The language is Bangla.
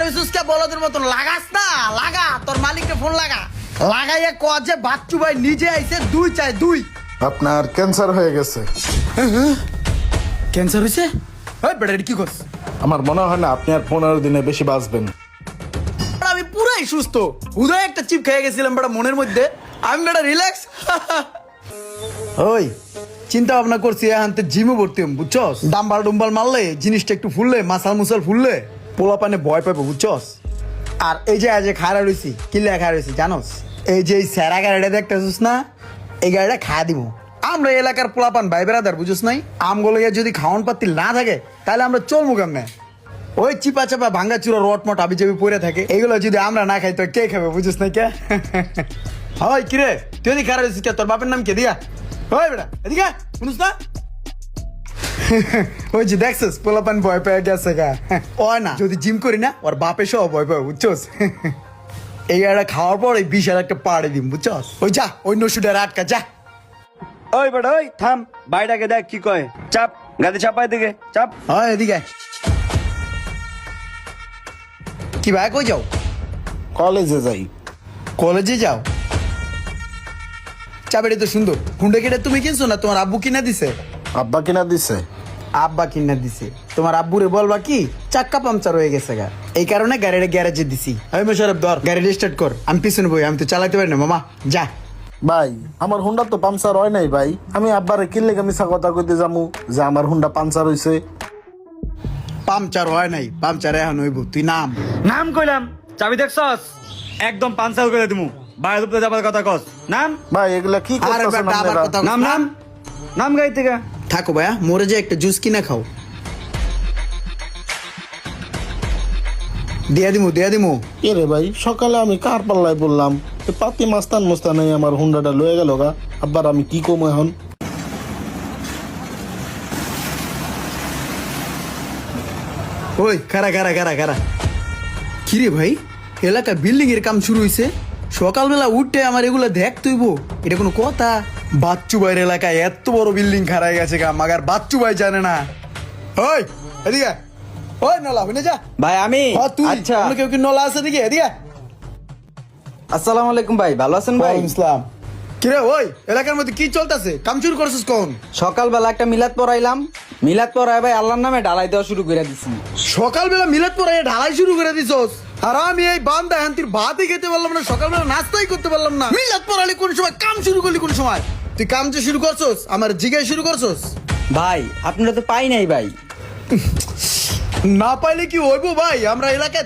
হইছিস কে বলদের মতন লাগাস না, লাগা তোর মালিককে ফোন লাগা, লাগাইয়া কয় যে বাচ্চু ভাই নিজে আইছে 2 চাই 2। আপনার ক্যান্সার হয়ে গেছে। ক্যান্সার হইছে? ওই বেটা কি করছ? আমার মনে হয় না আপনি আর 15 দিনে বেশি বাঁচবেন। আমি পুরাই সুস্থ, উদয় একটা চিপ খেয়ে গেছিলাম বেটা মনের মধ্যে, আমি বেটা রিল্যাক্স। ওই চিন্তা ভাবনা করছি এখানতে জিমে ভর্তি হম, বুঝছস? ডাম্বাল ডুম্বাল মারলে জিনিসটা একটু ফুললে, মাসাল মুসাল ফুললে পোলা পানে ভয় পাবে, বুঝছস? আর এই যে আজ খাড়া রয়েছি, কিল্লা খাড়া রয়েছি জানোস? এই যে এই স্যারা গাড়িটা দেখতেছিস না, এই গাড়িটা খাওয়া দিব আমরা। এলাকার পোলাপান ভাই বেড়াদার, বুঝছ নাই? আমগুলো যদি খাওয়ান পাতি না থাকে তাহলে আমরা চলবো কেমনে? ওই চিপা চাপা ভাঙ্গা চুরা রটমট আবি যাবি পরে থাকে, এগুলো যদি আমরা না খাই তো কে খাবে, বুঝছ নাই? কে হয় কিরে তুই এদিকে খারাপ রয়েছিস, তোর বাপের নাম কে দিয়া? ওই বেটা এদিকে শুনুস না? ওই যে দেখছিস পোলাপান ভয় পেয়ে গেছে গা। ওই না যদি জিম করি না ওর বাপে সহ ভয় পাবে, বুঝছস? এই একটা খাওয়ার পর এই বিশাল একটা পাড়ে দিম, বুঝছস? ওই যা ওই নসুটার আটকা যা। ওই বেটা ওই থাম, বাইটাকে দেখ কি কয়। চাপ গাড়ি চাপাই দিকে চাপ। হয় এদিকে কি ভাই কই যাও? কলেজে যাই। কলেজে যাও? চাবিটা তো সুন্দর, হুন্ডা কেটে তুমি কিনছো না তোমার আব্বু কিনা দিছে? আব্বা কিনা দিছে। আব্বা কিনা দিছে, তোমার আব্বুরে বলবা কি চাক্কা পাংচার হয়ে গেছে গা, এই কারণে গাড়িটা গ্যারেজে দিছি। আমি মোশারফ ধর গাড়িটা স্টার্ট কর, আমি পিছনে বই, আমি তো চালাতে পারি না মামা, যা। ভাই আমার হুন্ডা তো পাঞ্চার হয় নাই ভাই, আমি আব্বারে কিনলে মিছা কথা কইতে যামু যে আমার হুন্ডা পাঞ্চার হইছে। পাংচার হয় নাই, পাংচার এখন হইব, তুই নাম। নাম কইলাম, চাবি দেখছস? একদম পাঞ্চাল করে দিমু। বাইরে উপরে যাবার কথা কস। নাম ভাই এগুলা কি আরে করতেছেন বেটা আবার আপনারা? কথা নাম নাম নাম গাড়ি থেকে। থাকো ভাইয়া, মরে যে একটা জুস কিনা খাও। দিয়া দিমু। এ রে ভাই সকালে আমি কার পাল্লায় বললাম পাতি মাস্তান মুস্তান আমার হুন্ডাটা লয়ে গেল গা, আব্বার আমি কি কম এখন? ওই খারা কিরে ভাই, এলাকা বিল্ডিং এর কাম শুরু হইছে, সকালবেলা উঠে আমার এগুলা দেখ তুইব, এটা কোনো কথা? বাচ্চু ভাইয়ের এলাকায় এত বড় বিল্ডিং খারাই গেছে গা, মাগার বাচ্চু ভাই জানে না। ওই এদিকে, ওই নলা হইনে যা। ভাই আমি তুই আচ্ছা অন্য কেউ কি নলা আছে দিকে? এদিকে। আসসালামু আলাইকুম ভাই, ভালো আছেন ভাই? ওয়ালাইকুম আসসালাম। কিরে ওই এলাকার মধ্যে কি চলতেছে, কাম শুরু করছিস কোন? সকালবেলা একটা মিলাদ পড়াইলাম, মিলাদ পড়াই ভাই আল্লাহর নামে ঢালাই দেওয়া শুরু করে দিছি। সকালবেলা মিলাদ পড়াই ঢালাই শুরু করে দিছস, আর আমি এই বান্দা হান্তির ভাতই খেতে পারলাম না, সকালবেলা নাস্তাই করতে পারলাম না। মিলাদ পড়ালি কোন সময়, কাম শুরু করলি কোন সময়? তুই কাম যে শুরু করছস আমার জিগায় শুরু করছস? ভাই আপনারা তো পাই নাই ভাই। না পাইলে কি হইব ভাই, আমরা এলাকায়